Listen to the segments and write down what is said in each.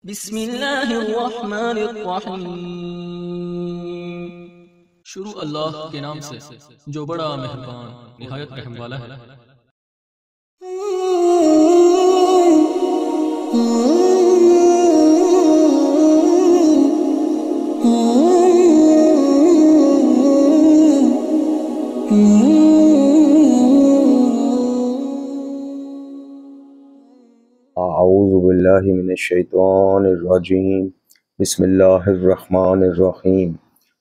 بسم اللہ الرحمن الرحیم۔ شروع اللہ کے نام سے جو بڑا مہربان نہایت رحم والا ہے۔ اعوذ باللہ من الشیطان الرجیم، بسم اللہ الرحمن الرحیم،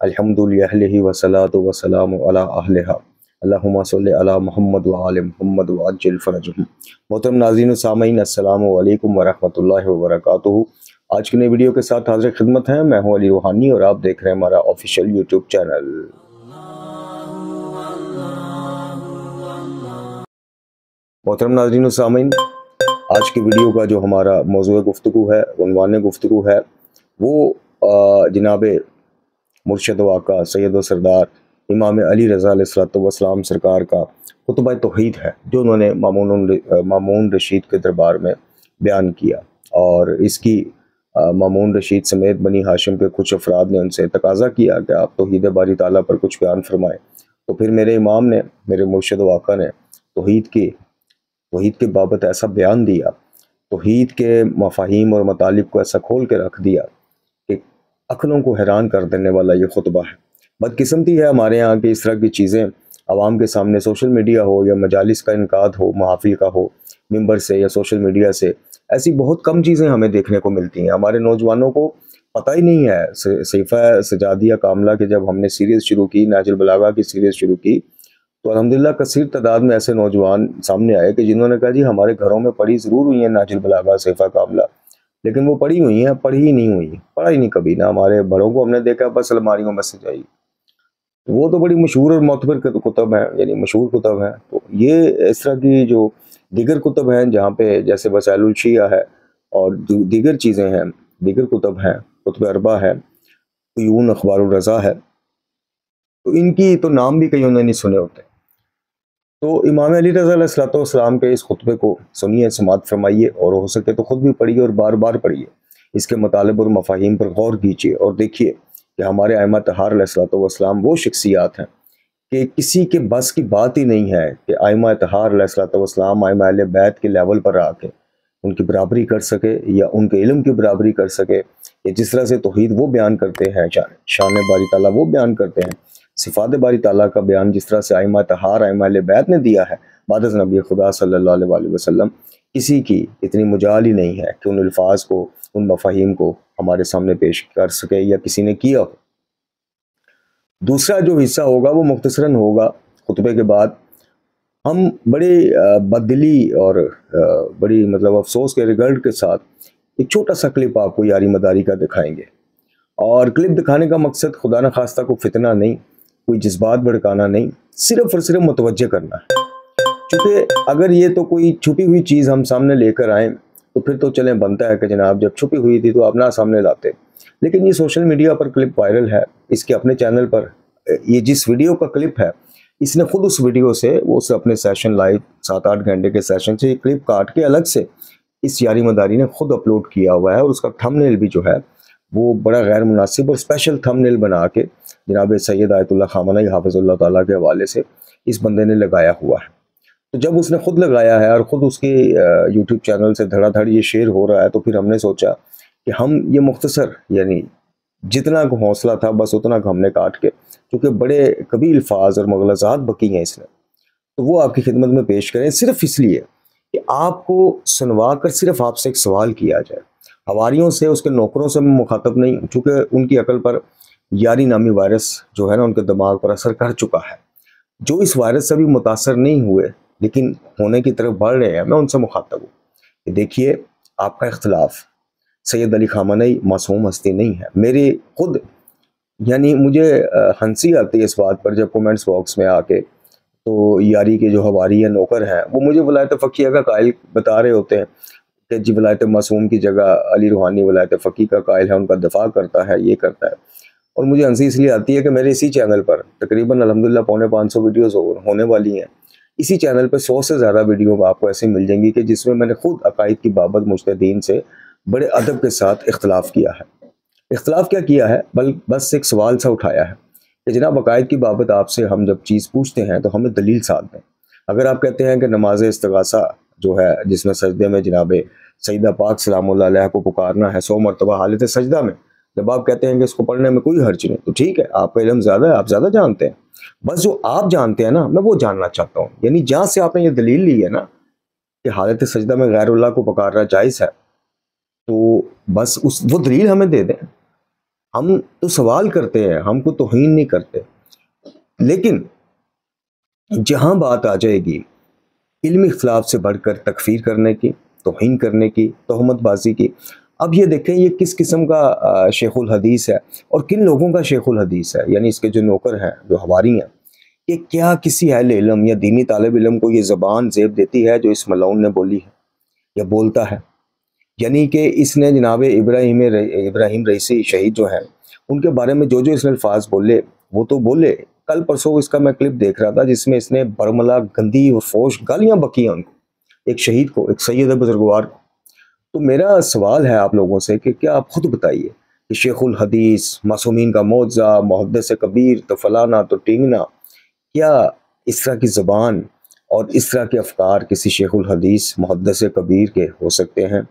الحمد للہ والصلاۃ والسلام علی اہلہا، اللہم صلی علی محمد وآل محمد وعجل فرجہم۔ محترم ناظرین و سامعین، السلام علیکم ورحمۃ اللہ وبرکاتہ۔ آج کی نئی ویڈیو کے ساتھ حاضر خدمت ہیں، میں ہوں علی روحانی اور آپ دیکھ رہے ہیں ہمارا آفیشیل یوٹیوب چینل۔ محترم ناظرین و سامعین، آج کی ویڈیو کا جو ہمارا موضوع گفتگو ہے، عنوان گفتگو ہے، وہ جناب مرشد و آقا سید و سردار امام علی رضا علیہ السلام سرکار کا خطبہ توحید ہے، جو انہوں نے مامون رشید کے دربار میں بیان کیا، اور اس کی مامون رشید سمیت بنی ہاشم کے کچھ افراد نے ان سے تقاضا کیا کہ آپ توحید باری تعالیٰ پر کچھ بیان فرمائیں۔ تو پھر میرے امام نے، میرے مرشد و آقا نے توحید کے بابت ایسا بیان دیا، توحید کے مفاہیم اور مطالب کو ایسا کھول کے رکھ دیا کہ عقلوں کو حیران کر دینے والا یہ خطبہ ہے۔ بدقسمتی ہے ہمارے ہاں کہ اس طرح کی چیزیں عوام کے سامنے، سوشل میڈیا ہو یا مجالس کا انعقاد ہو، محافل کا ہو، ممبر سے یا سوشل میڈیا سے، ایسی بہت کم چیزیں ہمیں دیکھنے کو ملتی ہیں۔ ہمارے نوجوانوں کو پتہ ہی نہیں ہے۔ صحیفہ سجادیہ کاملہ کے جب ہم نے سیریز شروع کی، نہج البلاغہ کی سیریز شروع کی، تو الحمدللہ کثیر تعداد میں ایسے نوجوان سامنے آئے کہ جنہوں نے کہا جی ہمارے گھروں میں پڑھی ضرور ہوئی ہیں نہج البلاغہ، صحیفہ کاملہ، لیکن وہ پڑھی ہوئی ہیں، پڑھی ہی نہیں ہوئی، پڑھا ہی نہیں کبھی، نہ ہمارے بڑوں کو ہم نے دیکھا بس الماریوں میں سجائی۔ وہ تو بڑی مشہور اور معتبر کتب ہیں، یعنی مشہور کتب ہیں۔ تو یہ اس طرح کی جو دیگر کتب ہیں جہاں پہ جیسے وسائل الشیعہ ہے اور دیگر چیزیں ہیں، دیگر کتب ہیں، کتب اربع ہے، عیون اخبار الرضا ہے، تو ان کی تو نام بھی کئیوں نے نہیں سنے ہوتے۔ تو امام علی رضا علیہ السلام کے اس خطبے کو سنیے، سماعت فرمائیے، اور ہو سکے تو خود بھی پڑھیے اور بار بار پڑھیے، اس کے مطالب اور مفاہیم پر غور کیجیے، اور دیکھیے کہ ہمارے ائمہ طہار علیہ السلام وہ شخصیات ہیں کہ کسی کے بس کی بات ہی نہیں ہے کہ ائمہ طہار علیہ السلام ائمہ اہل بیت کے لیول پر آ کے ان کی برابری کر سکے یا ان کے علم کی برابری کر سکے، یا جس طرح سے توحید وہ بیان کرتے ہیں، شان باری تعالیٰ وہ بیان کرتے ہیں، صفات باری تعالیٰ کا بیان جس طرح سے ائمہ طہار ائمہ اہل بیت نے دیا ہے بعد از نبی خدا صلی اللہ علیہ وآلہ وسلم، کسی کی اتنی مجال ہی نہیں ہے کہ ان الفاظ کو، ان مفاہیم کو ہمارے سامنے پیش کر سکے یا کسی نے کیا ہو۔ دوسرا جو حصہ ہوگا وہ مختصراً ہوگا، خطبے کے بعد ہم بڑے بددلی اور بڑی افسوس کے ریگرڈ کے ساتھ ایک چھوٹا سا کلپ آپ کو یاری مداری کا دکھائیں گے، اور کلپ دکھانے کا مقصد خدا نخواستہ کو فتنہ نہیں، کوئی جذبات بھڑکانا نہیں، صرف اور صرف متوجہ کرنا ہے۔ چونکہ اگر یہ تو کوئی چھپی ہوئی چیز ہم سامنے لے کر آئیں تو پھر تو چلیں بنتا ہے کہ جناب جب چھپی ہوئی تھی تو آپ نہ سامنے لاتے، لیکن یہ سوشل میڈیا پر کلپ وائرل ہے، اس کے اپنے چینل پر یہ جس ویڈیو کا کلپ ہے، اس نے خود اس ویڈیو سے، وہ اس اپنے سیشن لائیو 7-8 گھنٹے کے سیشن سے یہ کلپ کاٹ کے الگ سے اس یاری مداری نے خود اپلوڈ کیا ہوا ہے، اور اس کا تھم نیل بھی جو ہے وہ بڑا غیر مناسب اور اسپیشل تھم نیل بنا کے جناب سید آیت اللہ خامنہ حافظ اللہ تعالیٰ کے حوالے سے اس بندے نے لگایا ہوا ہے۔ تو جب اس نے خود لگایا ہے اور خود اس کے یوٹیوب چینل سے دھڑا دھڑ یہ شیئر ہو رہا ہے، تو پھر ہم نے سوچا کہ ہم یہ مختصر، یعنی جتنا حوصلہ تھا بس اتنا ہم نے کاٹ کے، کیونکہ بڑے کبھی الفاظ اور مغلظات بکی ہیں اس نے، تو وہ آپ کی خدمت میں پیش کریں، صرف اس لیے کہ آپ کو سنوا کر صرف آپ سے ایک سوال کیا جائے۔ حواریوں سے، اس کے نوکروں سے میں مخاطب نہیں، چونکہ ان کی عقل پر یاری نامی وائرس جو ہے نا ان کے دماغ پر اثر کر چکا ہے۔ جو اس وائرس سے بھی متاثر نہیں ہوئے لیکن ہونے کی طرف بڑھ رہے ہیں، میں ان سے مخاطب ہوں کہ دیکھیے آپ کا اختلاف سید علی خامنہ معصوم ہستی نہیں ہے۔ میری خود، یعنی مجھے ہنسی آتی ہے اس بات پر جب کومنٹس باکس میں آ کے تو یاری کے جو حواری یا نوکر ہیں وہ مجھے ولایت فقیہ کا قائل بتا رہے ہوتے ہیں کہ جی ولایت معصوم کی جگہ علی روحانی ولایت فقیہ کا قائل ہے، ان کا دفاع کرتا ہے، یہ کرتا ہے۔ اور مجھے ہنسی اس لیے آتی ہے کہ میرے اسی چینل پر تقریباً الحمدللہ 450 ویڈیوز ہونے والی ہیں، اسی چینل پہ 100 سے زیادہ ویڈیو آپ کو ایسے مل جائیں گی کہ جس میں میں نے خود عقائد کی بابت مجتہدین سے بڑے ادب کے ساتھ اختلاف کیا ہے. اختلاف کیا کیا ہے، بس ایک سوال سا اٹھایا ہے کہ جناب عقائد کی بابت آپ سے ہم جب چیز پوچھتے ہیں تو ہمیں دلیل ساتھ دیں. اگر آپ کہتے ہیں کہ نماز استغاثہ جو ہے جس میں سجدے میں جناب سیدہ پاک سلام اللہ علیہ کو پکارنا ہے 100 مرتبہ حالت سجدہ میں، جب آپ کہتے ہیں کہ اس کو پڑھنے میں کوئی حرج نہیں، تو ٹھیک ہے، آپ کا علم زیادہ ہے، آپ زیادہ جانتے ہیں. بس جو آپ جانتے ہیں نا، میں وہ جاننا چاہتا ہوں. یعنی جہاں سے آپ نے یہ دلیل لی ہے نا کہ حالت سجدہ میں غیر اللہ کو پکارنا جائز ہے، تو بس وہ دلیل ہمیں دے دیں. ہم تو سوال کرتے ہیں، ہم کو توہین نہیں کرتے. لیکن جہاں بات آ جائے گی علمی اختلاف سے بڑھ کر تکفیر کرنے کی، توہین کرنے کی، تہمت بازی کی، اب یہ دیکھیں یہ کس قسم کا شیخ الحدیث ہے اور کن لوگوں کا شیخ الحدیث ہے. یعنی اس کے جو نوکر ہیں، جو حواری ہیں، کہ کیا کسی اہل علم یا دینی طالب علم کو یہ زبان زیب دیتی ہے جو اس ملعون نے بولی ہے یا بولتا ہے؟ یعنی کہ اس نے جناب ابراہیم رئیسی شہید جو ہیں ان کے بارے میں جو اس نے الفاظ بولے وہ تو بولے. کل پرسوں اس کا میں کلپ دیکھ رہا تھا جس میں اس نے برملا گندی اور فوش گالیاں بکی ہیں ان کو، ایک شہید کو، ایک سید بزرگوار کو. تو میرا سوال ہے آپ لوگوں سے کہ کیا آپ خود بتائیے کہ شیخ الحدیث، معصومین کا معجزہ، محدث کبیر، تو فلانا تو ٹینگنا، کیا اس طرح کی زبان اور اس طرح کے افکار کسی شیخ الحدیث، محدث کبیر کے ہو سکتے ہیں؟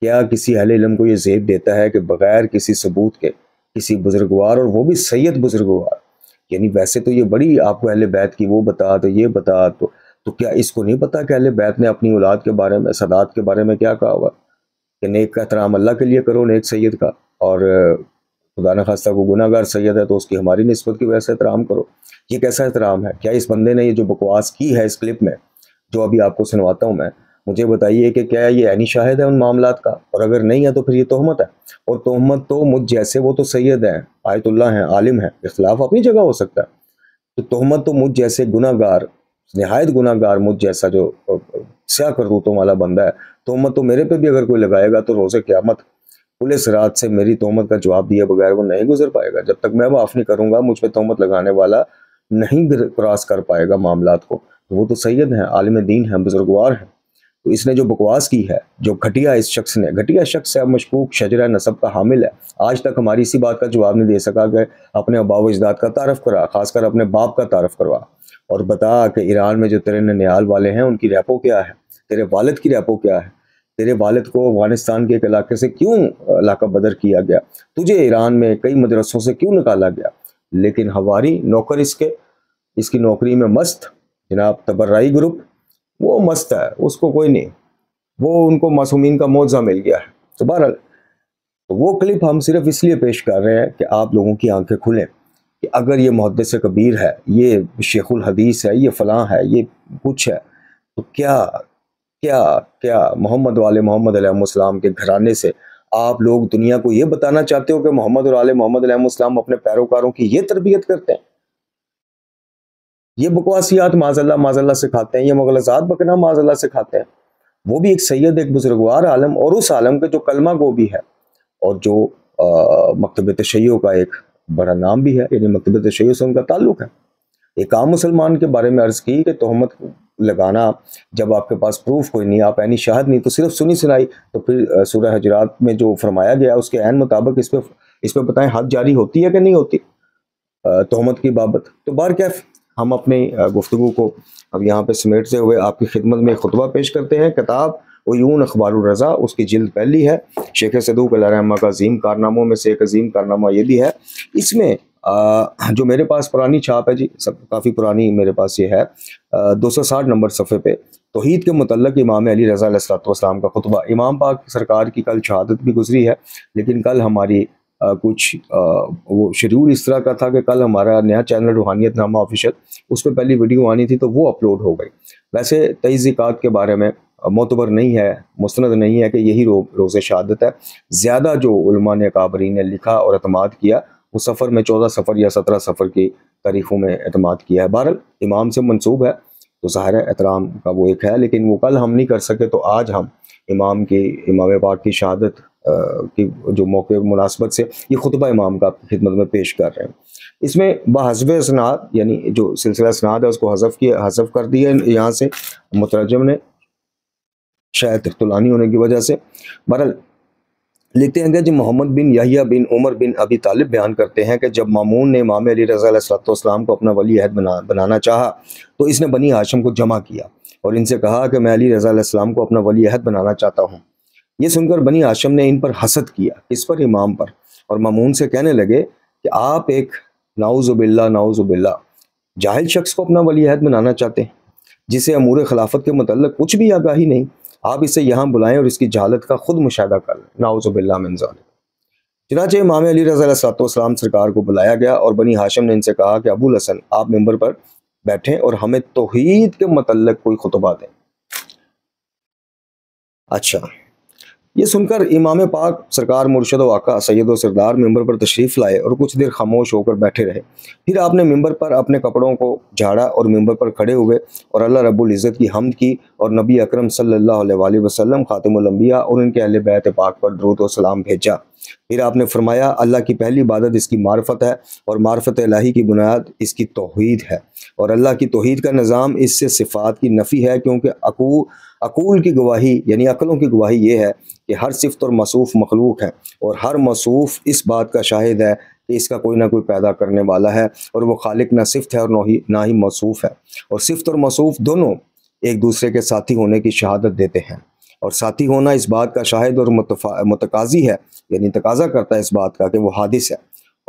کیا کسی اہل علم کو یہ زیب دیتا ہے کہ بغیر کسی ثبوت کے کسی بزرگوار، اور وہ بھی سید بزرگوار، یعنی ویسے تو یہ بڑی آپ کو اہل بیت کی وہ بتا تو یہ بتا، تو کیا اس کو نہیں پتا کہ اہل بیت نے اپنی اولاد کے بارے میں، سادات کے بارے میں کیا کہا ہوا کہ نیک کا احترام اللہ کے لیے کرو، نیک سید کا، اور خدا نخواستہ کو گناہ گار سید ہے تو اس کی ہماری نسبت کی وجہ سے احترام کرو. یہ کیسا احترام ہے؟ کیا اس بندے نے یہ جو بکواس کی ہے اس کلپ میں جو ابھی آپ کو سنواتا ہوں میں، مجھے بتائیے کہ کیا یہ عینی شاہد ہے ان معاملات کا؟ اور اگر نہیں ہے تو پھر یہ تہمت ہے. اور تہمت تو مجھ جیسے، وہ تو سید ہیں، آیت اللہ ہیں، عالم ہیں، اختلاف اپنی جگہ ہو سکتا ہے، تو تہمت تو مجھ جیسے گناہ گار، نہایت گناہ گار، مجھ جیسا جو سیاہ کرتوتوں والا بندہ ہے، تہمت تو میرے پہ بھی اگر کوئی لگائے گا تو روز قیامت پولیس رات سے میری تہمت کا جواب دیے بغیر وہ نہیں گزر پائے گا. جب تک میں معاف نہیں کروں گا مجھ پہ تہمت لگانے والا نہیں کراس کر پائے گا معاملات کو. وہ تو سید ہیں، عالم دین ہیں، بزرگوار ہیں. تو اس نے جو بکواس کی ہے، جو گھٹیا اس شخص نے، گھٹیا شخص ہے، مشکوک شجرہ نسب کا حامل ہے، آج تک ہماری اسی بات کا جواب نہیں دے سکا کہ اپنے آباء و اجداد کا تعارف کرا، خاص کر اپنے باپ کا تعارف کروا، اور بتا کہ ایران میں جو تیرے ننیال والے ہیں ان کی ریپو کیا ہے، تیرے والد کی ریپو کیا ہے، تیرے والد کو افغانستان کے ایک علاقے سے کیوں علاقہ بدر کیا گیا، تجھے ایران میں کئی مدرسوں سے کیوں نکالا گیا. لیکن ہواری نوکر اس کی نوکری میں مست، جناب تبرعی گروپ، وہ مست ہے، اس کو کوئی نہیں، وہ ان کو معصومین کا معجزہ مل گیا ہے. تو بہرحال وہ کلپ ہم صرف اس لیے پیش کر رہے ہیں کہ آپ لوگوں کی آنکھیں کھلیں کہ اگر یہ محدث کبیر ہے، یہ شیخ الحدیث ہے، یہ فلاں ہے، یہ کچھ ہے، تو کیا محمد و آل محمد علیہ السلام کے گھرانے سے آپ لوگ دنیا کو یہ بتانا چاہتے ہو کہ محمد اور آل محمد علیہ السلام اپنے پیروکاروں کی یہ تربیت کرتے ہیں؟ یہ بکواسیات معاذ اللہ سکھاتے ہیں، یہ مغلظات بکنا معاذ اللہ سکھاتے ہیں. وہ بھی ایک سید، ایک بزرگوار عالم، اور اس عالم کے جو کلمہ گو بھی ہے اور جو مکتب تشیع کا ایک بڑا نام بھی ہے، یعنی مکتب تشیع سے ان کا تعلق ہے. ایک عام مسلمان کے بارے میں عرض کی کہ تہمت لگانا جب آپ کے پاس پروف کوئی نہیں، آپ عینی شاہد نہیں، تو صرف سنی سنائی، تو پھر سورہ حجرات میں جو فرمایا گیا اس کے عین مطابق اس پہ بتائیں حد جاری ہوتی ہے کہ نہیں ہوتی تہمت کی بابت. تو بہرکیف ہم اپنی گفتگو کو اب یہاں پہ سمیٹتے ہوئے آپ کی خدمت میں خطبہ پیش کرتے ہیں. کتاب عیون اخبار الرضا، اس کی جلد پہلی ہے. شیخ صدوق علیہ رحمہ کا عظیم کارناموں میں سے ایک عظیم کارنامہ یہ بھی ہے. اس میں جو میرے پاس پرانی چھاپ ہے جی، سب کافی پرانی میرے پاس یہ ہے، 260 نمبر صفحے پہ توحید کے متعلق امام علی رضا علیہ السلام کا خطبہ. امام پاک سرکار کی کل شہادت بھی گزری ہے، لیکن کل ہماری کچھ وہ شیڈول اس طرح کا تھا کہ کل ہمارا نیا چینل روحانیت نامہ آفیشل، اس پہ پہلی ویڈیو آنی تھی تو وہ اپلوڈ ہو گئی. ویسے 23 ذکات کے بارے میں معتبر نہیں ہے، مستند نہیں ہے کہ یہی روز شہادت ہے. زیادہ جو علماء نے اکابرین نے لکھا اور اعتماد کیا وہ سفر میں 14 سفر یا 17 سفر کی تاریخوں میں اعتماد کیا ہے. بہرحال امام سے منسوب ہے تو ظاہر ہے احترام کا وہ ایک ہے، لیکن وہ کل ہم نہیں کر سکے تو آج ہم امام پاک کی شہادت کی جو موقع مناسبت سے یہ خطبہ امام کا آپ کی خدمت میں پیش کر رہے ہیں. اس میں بحسب اسناد، یعنی جو سلسلہ اسناد ہے اس کو حذف کر دیا یہاں سے مترجم نے، شاید اختلانی ہونے کی وجہ سے. بہرحال لکھتے ہیں کہ جب محمد بن یحییٰ بن عمر بن ابی طالب بیان کرتے ہیں کہ جب مامون نے امام علی رضا علیہ السلام کو اپنا ولی عہد بنانا چاہا تو اس نے بنی ہاشم کو جمع کیا اور ان سے کہا کہ میں علی رضا علیہ السلام کو اپنا ولی عہد بنانا چاہتا ہوں۔ یہ سن کر بنی ہاشم نے ان پر حسد کیا، اس پر امام پر، اور مامون سے کہنے لگے کہ آپ ایک نعوذ باللہ جاہل شخص کو اپنا ولی عہد بنانا چاہتے ہیں جسے امور خلافت کے متعلق کچھ بھی آگاہی نہیں۔ آپ اسے یہاں بلائیں اور اس کی جہالت کا خود مشاہدہ کر لیں، نعوذ باللہ من ذالک۔ چنانچہ امام علی رضا علیہ السلام سرکار کو بلایا گیا اور بنی ہاشم نے ان سے کہا کہ ابو الحسن آپ ممبر پر بیٹھیں اور ہمیں توحید کے متعلق کوئی خطبہ دیں۔ اچھا، یہ سن کر امام پاک سرکار مرشد و آقا سید و سردار ممبر پر تشریف لائے اور کچھ دیر خاموش ہو کر بیٹھے رہے۔ پھر آپ نے ممبر پر اپنے کپڑوں کو جھاڑا اور ممبر پر کھڑے ہوئے اور اللہ رب العزت کی حمد کی اور نبی اکرم صلی اللہ علیہ وآلہ وسلم خاتم الانبیاء اور ان کے اہل بیت پاک پر درود و سلام بھیجا۔ پھر آپ نے فرمایا اللہ کی پہلی عبادت اس کی معرفت ہے اور معرفت الہی کی بنیاد اس کی توحید ہے، اور اللہ کی توحید کا نظام اس سے صفات کی نفی ہے، کیونکہ عقول کی گواہی یعنی عقلوں کی گواہی یہ ہے کہ ہر صفت اور موصوف مخلوق ہے، اور ہر موصوف اس بات کا شاہد ہے کہ اس کا کوئی نہ کوئی پیدا کرنے والا ہے، اور وہ خالق نہ صفت ہے اور نہ ہی موصوف ہے، اور صفت اور موصوف دونوں ایک دوسرے کے ساتھی ہونے کی شہادت دیتے ہیں، اور ساتھی ہونا اس بات کا شاہد اور متقاضی ہے، یعنی تقاضا کرتا ہے اس بات کا کہ وہ حادث ہے،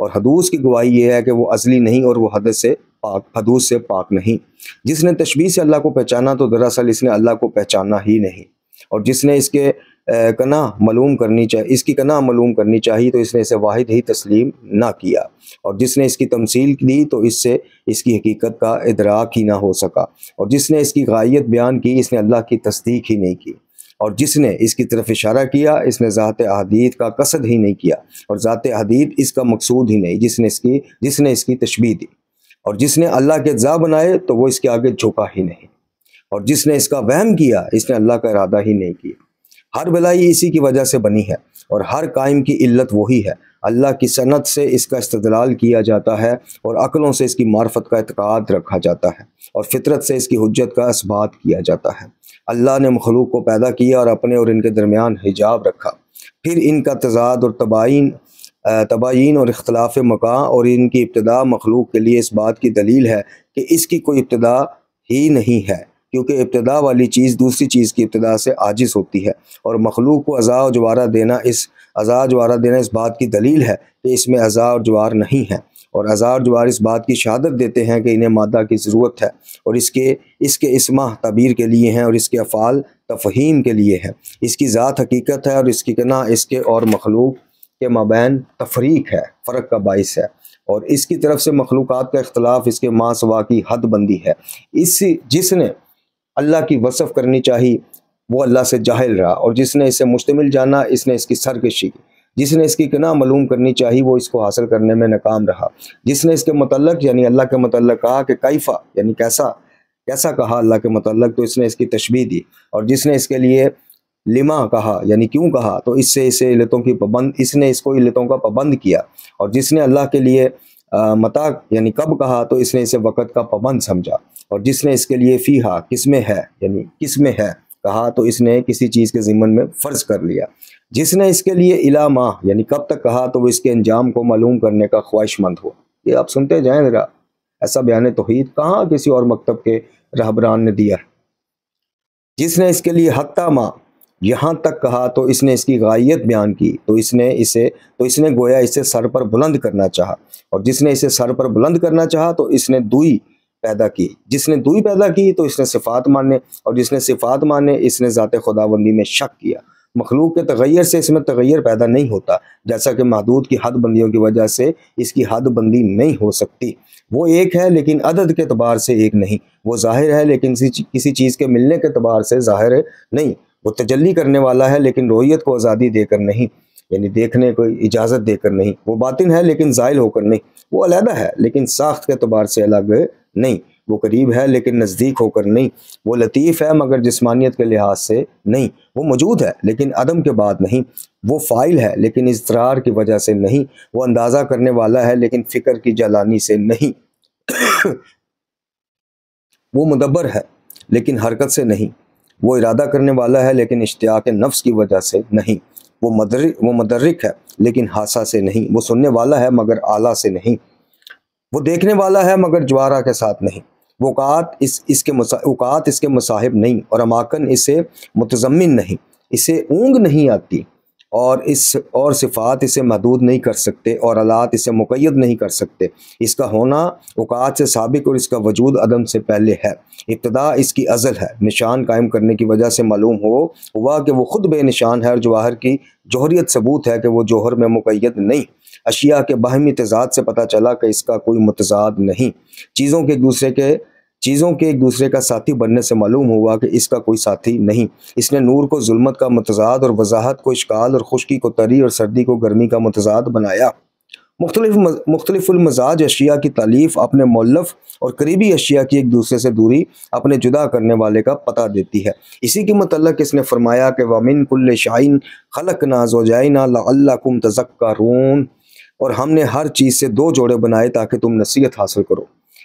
اور حدوث کی گواہی یہ ہے کہ وہ ازلی نہیں اور وہ حدوث سے پاک نہیں۔ جس نے تشبیہ سے اللہ کو پہچانا تو دراصل اس نے اللہ کو پہچانا ہی نہیں، اور جس نے اس کی کنا معلوم کرنی چاہیے تو اس نے اسے واحد ہی تسلیم نہ کیا، اور جس نے اس کی تمثیل دی تو اس سے اس کی حقیقت کا ادراک ہی نہ ہو سکا، اور جس نے اس کی غائیت بیان کی اس نے اللہ کی تصدیق ہی نہیں کی، اور جس نے اس کی طرف اشارہ کیا اس نے ذات احادیث کا قصد ہی نہیں کیا، اور ذات احادیث اس کا مقصود ہی نہیں جس نے اس کی تشبیہ دی، اور جس نے اللہ کے اجزاء بنائے تو وہ اس کے آگے جھکا ہی نہیں، اور جس نے اس کا وہم کیا اس نے اللہ کا ارادہ ہی نہیں کیا۔ ہر بلائی اسی کی وجہ سے بنی ہے اور ہر قائم کی علت وہی ہے۔ اللہ کی صنعت سے اس کا استدلال کیا جاتا ہے اور عقلوں سے اس کی معرفت کا اعتقاد رکھا جاتا ہے اور فطرت سے اس کی حجت کا اثبات کیا جاتا ہے۔ اللہ نے مخلوق کو پیدا کیا اور اپنے اور ان کے درمیان حجاب رکھا، پھر ان کا تضاد اور تباین اور اختلاف مکان اور ان کی ابتدا مخلوق کے لیے اس بات کی دلیل ہے کہ اس کی کوئی ابتدا ہی نہیں ہے، کیونکہ ابتدا والی چیز دوسری چیز کی ابتدا سے عاجز ہوتی ہے، اور مخلوق کو عزا و جوارہ دینا اس بات کی دلیل ہے کہ اس میں عزا اور جوار نہیں ہے، اور عزا اور جوار اس بات کی شہادت دیتے ہیں کہ انہیں مادہ کی ضرورت ہے، اور اس کے اسماء تعبیر کے لیے ہیں اور اس کے افعال تفہیم کے لیے ہیں، اس کی ذات حقیقت ہے اور اس کی کنا اس کے اور مخلوق کے مابین تفریق ہے، فرق کا باعث ہے، اور اس کی طرف سے مخلوقات کا اختلاف اس کے ماں سوا کی حد بندی ہے۔ جس نے اللہ کی وصف کرنی چاہی وہ اللہ سے جاہل رہا، اور جس نے اسے مشتمل جانا اس نے اس کی سرکشی کی، جس نے اس کی کنا معلوم کرنی چاہی وہ اس کو حاصل کرنے میں ناکام رہا، جس نے اس کے متعلق یعنی اللہ کے متعلق کہا کہ کیفا یعنی کیسا کہا اللہ کے متعلق تو اس نے اس کی تشبیہ دی، اور جس نے اس کے لیے لما کہا یعنی کیوں کہا تو اس نے اس کو علتوں کا پابند کیا، اور جس نے اللہ کے لیے متا یعنی کب کہا تو اس نے اسے وقت کا پابند سمجھا، اور جس نے اس کے لیے فیہا کس میں ہے کہا تو اس نے کسی چیز کے ضمن میں فرض کر لیا، جس نے اس کے لیے الی ما یعنی کب تک کہا تو وہ اس کے انجام کو معلوم کرنے کا خواہش مند ہو۔ یہ آپ سنتے جائیں ذرا، ایسا بیان توحید کہاں کسی اور مکتب کے رہبران نے دیا ہے۔ جس نے اس کے لیے حتی ما یہاں تک کہا تو اس نے اس کی غائیت بیان کی تو اس نے گویا اسے سر پر بلند کرنا چاہا، اور جس نے اسے سر پر بلند کرنا چاہا تو اس نے دوئی پیدا کی، جس نے دوئی پیدا کی تو اس نے صفات مانے، اور جس نے صفات مانے اس نے ذات خداوندی میں شک کیا۔ مخلوق کے تغیر سے اس میں تغیر پیدا نہیں ہوتا، جیسا کہ محدود کی حد بندیوں کی وجہ سے اس کی حد بندی نہیں ہو سکتی۔ وہ ایک ہے لیکن عدد کے اعتبار سے ایک نہیں، وہ ظاہر ہے لیکن کسی چیز کے ملنے کے اعتبار سے ظاہر نہیں، وہ تجلی کرنے والا ہے لیکن رویت کو آزادی دے کر نہیں، یعنی دیکھنے کو اجازت دے کر نہیں، وہ باطن ہے لیکن زائل ہو کر نہیں، وہ علیحدہ ہے لیکن ساخت کے اعتبار سے الگ نہیں، وہ قریب ہے لیکن نزدیک ہو کر نہیں، وہ لطیف ہے مگر جسمانیت کے لحاظ سے نہیں، وہ موجود ہے لیکن عدم کے بعد نہیں، وہ فاعل ہے لیکن اضطرار کی وجہ سے نہیں، وہ اندازہ کرنے والا ہے لیکن فکر کی جلانی سے نہیں، وہ مدبر ہے لیکن حرکت سے نہیں، وہ ارادہ کرنے والا ہے لیکن اشتیاق نفس کی وجہ سے نہیں، وہ مدرک ہے لیکن حاسہ سے نہیں، وہ سننے والا ہے مگر آلہ سے نہیں، وہ دیکھنے والا ہے مگر جوارہ کے ساتھ نہیں، وہ اوقات اس کے مصاحب نہیں، اور اماکن اسے متضمن نہیں، اسے اونگ نہیں آتی، اور صفات اسے محدود نہیں کر سکتے، اور آلات اسے مقید نہیں کر سکتے۔ اس کا ہونا اوقات سے سابق اور اس کا وجود عدم سے پہلے ہے، ابتدا اس کی ازل ہے۔ نشان قائم کرنے کی وجہ سے معلوم ہوا کہ وہ خود بے نشان ہے، اور جواہر کی جوہریت ثبوت ہے کہ وہ جوہر میں مقید نہیں۔ اشیاء کے باہمی تضاد سے پتہ چلا کہ اس کا کوئی متضاد نہیں۔ چیزوں کے ایک دوسرے کا ساتھی بننے سے معلوم ہوا کہ اس کا کوئی ساتھی نہیں۔ اس نے نور کو ظلمت کا متضاد اور وضاحت کو اشکال اور خشکی کو تری اور سردی کو گرمی کا متضاد بنایا۔ مختلف المزاج اشیاء کی تالیف اپنے مؤلف اور قریبی اشیاء کی ایک دوسرے سے دوری اپنے جدا کرنے والے کا پتہ دیتی ہے۔ اسی کے متعلق اس نے فرمایا کہ وَمِن كُلِّ شَيْءٍ خَلَقْنَا زَوْجَيْنِ لَعَلَّكُمْ تَذَكَّرُونَ، اور ہم نے ہر چیز سے دو جوڑے بنائے تاکہ تم نصیحت حاصل کرو۔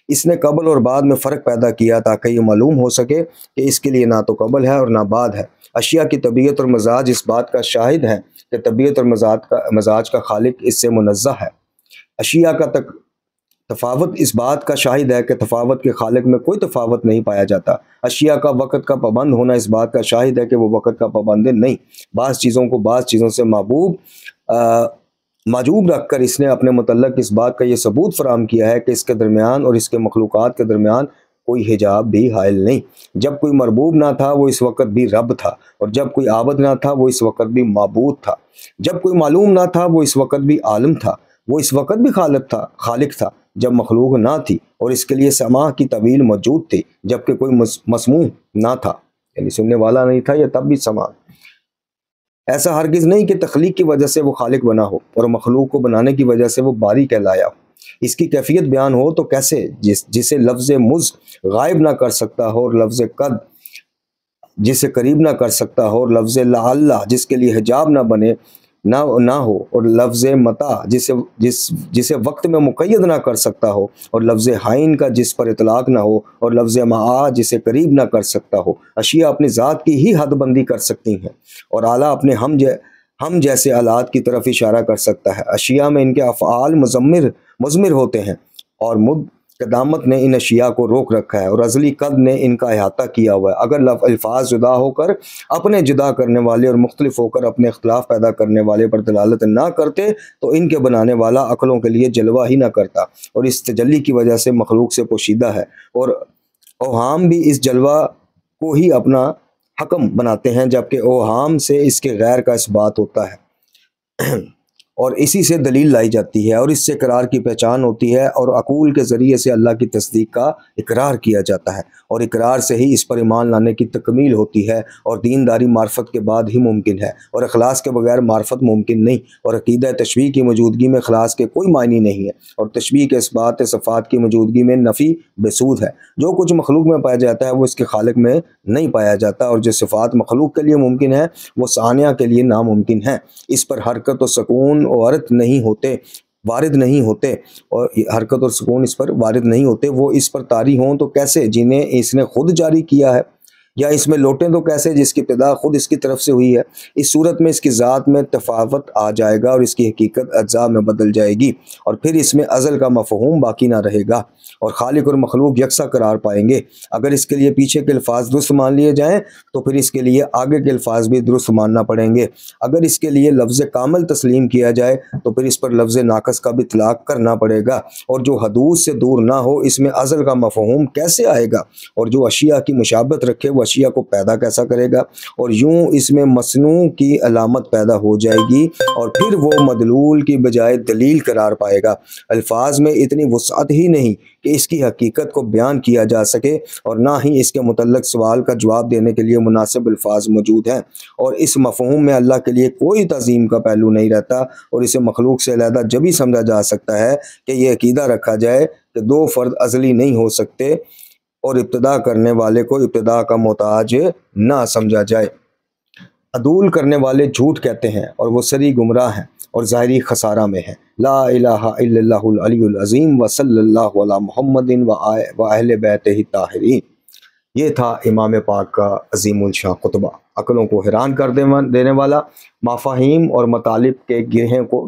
اس نے قبل اور بعد میں فرق پیدا کیا تاکہ یہ معلوم ہو سکے کہ اس کے لیے نہ تو قبل ہے اور نہ بعد ہے۔ اشیاء کی طبیعت اور مزاج اس بات کا شاہد ہے کہ طبیعت اور مزاج کا خالق اس سے منزہ ہے۔ اشیاء کا تفاوت اس بات کا شاہد ہے کہ تفاوت کے خالق میں کوئی تفاوت نہیں پایا جاتا۔ اشیاء کا وقت کا پابند ہونا اس بات کا شاہد ہے کہ وہ وقت کا پابند نہیں۔ بعض چیزوں کو بعض چیزوں سے معجوب رکھ کر اس نے اپنے متعلق اس بات کا یہ ثبوت فراہم کیا ہے کہ اس کے درمیان اور اس کے مخلوقات کے درمیان کوئی حجاب بھی حائل نہیں۔ جب کوئی مربوب نہ تھا وہ اس وقت بھی رب تھا، اور جب کوئی عابد نہ تھا وہ اس وقت بھی معبود تھا، جب کوئی معلوم نہ تھا وہ اس وقت بھی عالم تھا، وہ اس وقت بھی خالق تھا جب مخلوق نہ تھی، اور اس کے لیے سماع کی طویل موجود تھی جبکہ کوئی مسموع نہ تھا، یعنی سننے والا نہیں تھا، یہ تب بھی سماع۔ ایسا ہرگز نہیں کہ تخلیق کی وجہ سے وہ خالق بنا ہو اور مخلوق کو بنانے کی وجہ سے وہ باری کہلایا ہو۔ اس کی کیفیت بیان ہو تو کیسے؟ جسے لفظ مز غائب نہ کر سکتا ہو، اور لفظ قد جسے قریب نہ کر سکتا ہو، اور لفظ لعل جس کے لیے حجاب نہ بنے نہ ہو، اور لفظ متا جسے وقت میں مقید نہ کر سکتا ہو، اور لفظ حین کا جس پر اطلاق نہ ہو، اور لفظ معا جسے قریب نہ کر سکتا ہو۔ اشیاء اپنی ذات کی ہی حد بندی کر سکتی ہیں، اور اعلیٰ اپنے ہم جیسے آلات کی طرف اشارہ کر سکتا ہے۔ اشیاء میں ان کے افعال مضمر ہوتے ہیں، اور قدامت نے ان اشیاء کو روک رکھا ہے، اور ازلی قد نے ان کا احاطہ کیا ہوا ہے۔ اگر الفاظ جدا ہو کر اپنے جدا کرنے والے اور مختلف ہو کر اپنے اختلاف پیدا کرنے والے پر دلالت نہ کرتے تو ان کے بنانے والا عقلوں کے لیے جلوہ ہی نہ کرتا، اور اس تجلی کی وجہ سے مخلوق سے پوشیدہ ہے، اور اوہام بھی اس جلوہ کو ہی اپنا حکم بناتے ہیں، جبکہ اوہام سے اس کے غیر کا اثبات ہوتا ہے اور اسی سے دلیل لائی جاتی ہے، اور اس سے اقرار کی پہچان ہوتی ہے، اور عقول کے ذریعے سے اللہ کی تصدیق کا اقرار کیا جاتا ہے، اور اقرار سے ہی اس پر ایمان لانے کی تکمیل ہوتی ہے، اور دینداری معرفت کے بعد ہی ممکن ہے، اور اخلاص کے بغیر معرفت ممکن نہیں، اور عقیدہ تشبیہ کی موجودگی میں اخلاص کے کوئی معنی نہیں ہے، اور تشبیہ کے اثبات صفات کی موجودگی میں نفی بے سود ہے۔ جو کچھ مخلوق میں پایا جاتا ہے وہ اس کے خالق میں نہیں پایا جاتا، اور جو صفات مخلوق کے لیے ممکن ہے وہ صانع کے لیے ناممکن ہے۔ اس پر حرکت و سکون وارد نہیں ہوتے، اور حرکت اور سکون اس پر وارد نہیں ہوتے، وہ اس پر طاری ہوں تو کیسے جنہیں اس نے خود جاری کیا ہے، یا اس میں لوٹیں تو کیسے جس کی ابتدا خود اس کی طرف سے ہوئی ہے۔ اس صورت میں اس کی ذات میں تفاوت آ جائے گا، اور اس کی حقیقت اجزاء میں بدل جائے گی، اور پھر اس میں ازل کا مفہوم باقی نہ رہے گا، اور خالق اور مخلوق یکساں قرار پائیں گے۔ اگر اس کے لیے پیچھے کے الفاظ درست مان لیے جائیں تو پھر اس کے لیے آگے کے الفاظ بھی درست ماننا پڑیں گے۔ اگر اس کے لیے لفظ کامل تسلیم کیا جائے تو پھر اس پر لفظ ناقص کا بھی اطلاق کرنا پڑے گا، اور جو حدود سے دور نہ ہو اس میں ازل کا مفہوم کیسے آئے گا، اور جو اشیاء کی مشابہت رکھے وہ اشیاء کو پیدا کیسا کرے گا، اور یوں اس میں مصنوع کی علامت پیدا ہو جائے گی، اور پھر وہ مدلول کی بجائے دلیل قرار پائے گا۔ الفاظ میں اتنی وسعت ہی نہیں کہ اس کی حقیقت کو بیان کیا جا سکے، اور نہ ہی اس کے متعلق سوال کا جواب دینے کے لیے مناسب الفاظ موجود ہیں، اور اس مفہوم میں اللہ کے لیے کوئی تعظیم کا پہلو نہیں رہتا، اور اسے مخلوق سے علیحدہ جبھی سمجھا جا سکتا ہے کہ یہ عقیدہ رکھا جائے کہ دو فرد ازلی نہیں ہو سکتے، اور ابتدا کرنے والے کو ابتدا کا محتاج نہ سمجھا جائے۔ عدول کرنے والے جھوٹ کہتے ہیں اور وہ سری گمراہ ہیں اور ظاہری خسارہ میں ہیں۔ لا الہ الا اللہ العلی العظیم وصلی اللہ علی محمد و اہل بیتہ الطاہرین۔ یہ تھا امام پاک کا عظیم الشان خطبہ، عقلوں کو حیران کر دینے والا، مفاہیم اور مطالب کے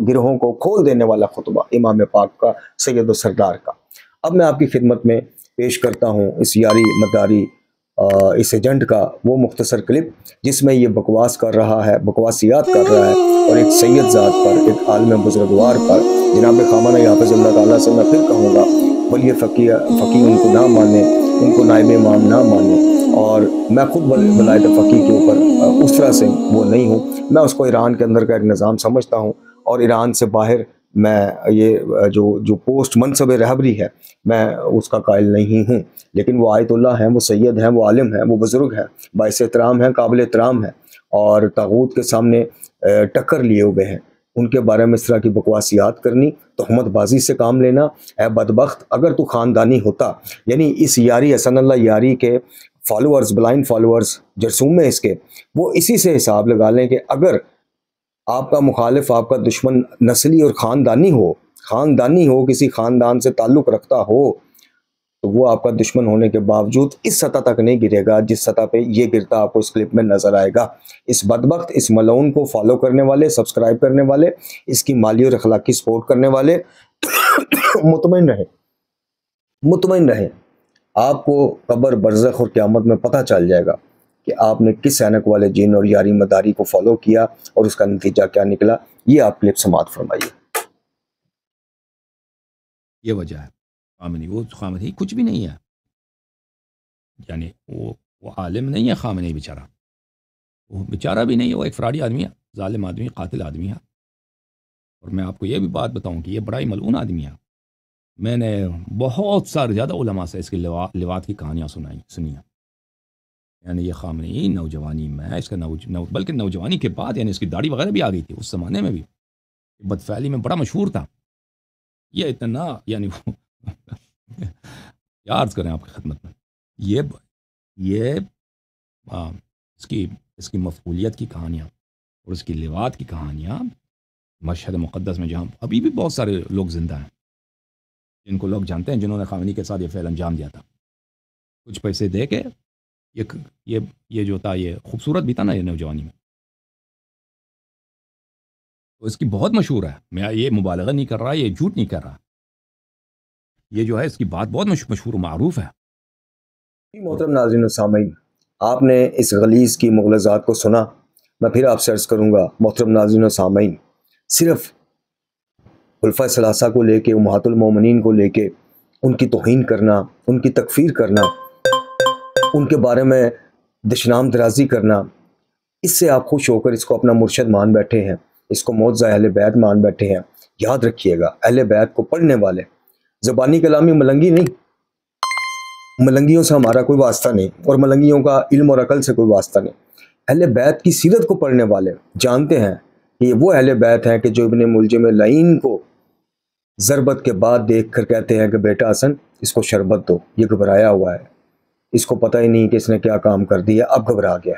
گرہوں کو کھول دینے والا خطبہ امام پاک کا، سید و سردار کا۔ اب میں آپ کی خدمت میں پیش کرتا ہوں اس یاری مداری اس ایجنٹ کا وہ مختصر کلپ جس میں یہ بکواس کر رہا ہے، بکواسیات کر رہا ہے، اور ایک سید ذات پر، ایک عالم بزرگوار پر، جناب خامنہ حافظ اللہ تعالیٰ سے میں پھر کہوں گا ولی فقی ان کو نہ مانے، ان کو نائب امام نہ مانے، اور میں خود ولایت فقی کے اوپر اس طرح سے وہ نہیں ہوں، میں اس کو ایران کے اندر کا ایک نظام سمجھتا ہوں، اور ایران سے باہر میں یہ جو پوسٹ منصب رہبری ہے میں اس کا قائل نہیں ہوں، لیکن وہ آیت اللہ ہیں، وہ سید ہیں، وہ عالم ہیں، وہ بزرگ ہیں، باعث احترام ہیں، قابل احترام ہیں، اور طاغوت کے سامنے ٹکر لیے ہوئے ہیں۔ ان کے بارے میں اس طرح کی بکواسیات کرنی، تہمت بازی سے کام لینا، اے بدبخت اگر تو خاندانی ہوتا، یعنی اس یاری حسن اللہ یاری کے فالوورز، بلائنڈ فالوورز جرثوم میں اس کے، وہ اسی سے حساب لگا لیں کہ اگر آپ کا مخالف، آپ کا دشمن نسلی اور خاندانی ہو، کسی خاندان سے تعلق رکھتا ہو، تو وہ آپ کا دشمن ہونے کے باوجود اس سطح تک نہیں گرے گا جس سطح پہ یہ گرتا آپ کو اس کلپ میں نظر آئے گا۔ اس بدبخت، اس ملعون کو فالو کرنے والے، سبسکرائب کرنے والے، اس کی مالی اور اخلاقی سپورٹ کرنے والے مطمئن رہیں، آپ کو قبر، برزخ اور قیامت میں پتہ چل جائے گا کہ آپ نے کس اینک والے جن اور یاری مداری کو فالو کیا اور اس کا نتیجہ کیا نکلا۔ یہ آپ کلپ سماعت فرمائیے۔ یہ وجہ ہے خامنئی، وہ خامنئی کچھ بھی نہیں ہے، یعنی وہ عالم نہیں ہے خامنئی بیچارہ، وہ بیچارہ بھی نہیں ہے، وہ ایک فراڈی آدمی ہے، ظالم آدمی، قاتل آدمی ہے، اور میں آپ کو یہ بھی بات بتاؤں کہ یہ بڑا ہی ملعون آدمی ہے۔ میں نے بہت سارے زیادہ علماء سے اس کی لواط کی کہانیاں سنی ہیں، یعنی یہ خامنئی نوجوانی میں اس کا بلکہ نوجوانی کے بعد یعنی اس کی داڑھی وغیرہ بھی آ گئی تھی، اس زمانے میں بھی بدفعلی میں بڑا مشہور تھا۔ یہ اتنا یعنی کیا عرض کریں آپ کی خدمت میں، یہ اس کی مفعولیت کی کہانیاں اور اس کی لواط کی کہانیاں مشہد مقدس میں، جہاں ابھی بھی بہت سارے لوگ زندہ ہیں جن کو لوگ جانتے ہیں، جنہوں نے خامنئی کے ساتھ یہ فعل انجام دیا تھا، کچھ پیسے دے کے یہ جو تھا، یہ خوبصورت بھی تھا نا یہ نوجوانی میں، تو اس کی بہت مشہور ہے، میں یہ مبالغہ نہیں کر رہا، یہ جھوٹ نہیں کر رہا، یہ جو ہے اس کی بات بہت مشہور و معروف ہے۔ محترم ناظرین و سامعین، آپ نے اس غلیظ کی مغلظات کو سنا، میں پھر آپ سے عرض کروں گا محترم ناظرین و سامعین، صرف خلفائے ثلاثہ کو لے کے، امہات المومنین کو لے کے ان کی توہین کرنا، ان کی تکفیر کرنا، ان کے بارے میں دشنام درازی کرنا، اس سے آپ خوش ہو کر اس کو اپنا مرشد مان بیٹھے ہیں، اس کو معجزہ اہل بیت مان بیٹھے ہیں۔ یاد رکھیے گا، اہل بیت کو پڑھنے والے، زبانی کلامی ملنگی نہیں، ملنگیوں سے ہمارا کوئی واسطہ نہیں، اور ملنگیوں کا علم اور عقل سے کوئی واسطہ نہیں، اہل بیت کی سیرت کو پڑھنے والے جانتے ہیں کہ یہ وہ اہل بیت ہیں کہ جو ابن ملجم لعین کو ضربت کے بعد دیکھ کر کہتے ہیں کہ بیٹا حسن اس کو شربت دو، یہ گھبرایا ہوا ہے، اس کو پتہ ہی نہیں کہ اس نے کیا کام کر دیا، اب گھبرا گیا۔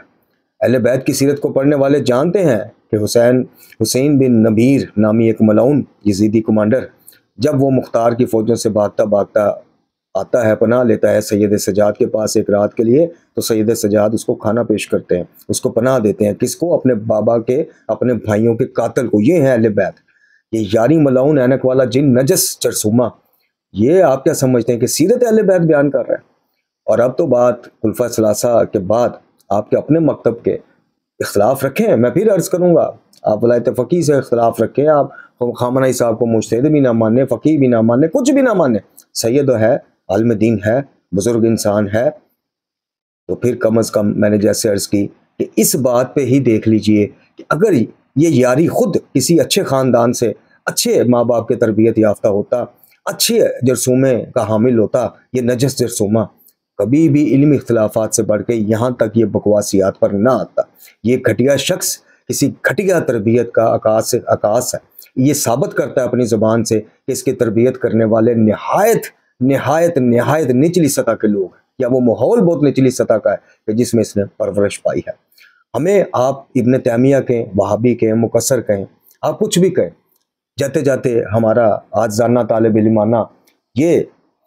اہل بیت کی سیرت کو پڑھنے والے جانتے ہیں کہ حسین بن نبیر نامی ایک ملعون یزیدی کمانڈر جب وہ مختار کی فوجوں سے بھاگتا آتا ہے، پناہ لیتا ہے سید سجاد کے پاس ایک رات کے لیے، تو سید سجاد اس کو کھانا پیش کرتے ہیں، اس کو پناہ دیتے ہیں، کس کو؟ اپنے بابا کے، اپنے بھائیوں کے قاتل کو۔ یہ ہے اہل بیت، یہ یاری ملعون اینک والا جن نجس جرثومہ، یہ آپ کیا سمجھتے ہیں کہ سیرت اہل بیت بیان کر رہا ہے؟ اور اب تو بات خلفائے ثلاثہ کے بعد آپ کے اپنے مکتب کے اختلاف رکھیں، میں پھر عرض کروں گا، آپ ولایت فقی سے اختلاف رکھیں، آپ خامنئی صاحب کو مجتہد بھی نہ مانیں، فقی بھی نہ مانیں، کچھ بھی نہ مانیں، سید ہے، عالم دین ہے، بزرگ انسان ہے، تو پھر کم از کم میں نے جیسے عرض کی کہ اس بات پہ ہی دیکھ لیجئے کہ اگر یہ یاری خود کسی اچھے خاندان سے، اچھے ماں باپ کے تربیت یافتہ ہوتا، اچھے جرثومے کا حامل ہوتا، یہ نجس جرثومہ کبھی بھی علمی اختلافات سے بڑھ کے یہاں تک یہ بکواسیات پر نہ آتا۔ یہ گھٹیا شخص کسی گھٹیا تربیت کا عکاس ہے، یہ ثابت کرتا ہے اپنی زبان سے کہ اس کی تربیت کرنے والے نہایت نچلی سطح کے لوگ ہیں، یا وہ ماحول بہت نچلی سطح کا ہے کہ جس میں اس نے پرورش پائی ہے۔ ہمیں آپ ابن تیمیہ کہیں، وہابی کہیں، مکثر کہیں، آپ کچھ بھی کہیں، جاتے جاتے ہمارا آج زانہ طالب علمانہ یہ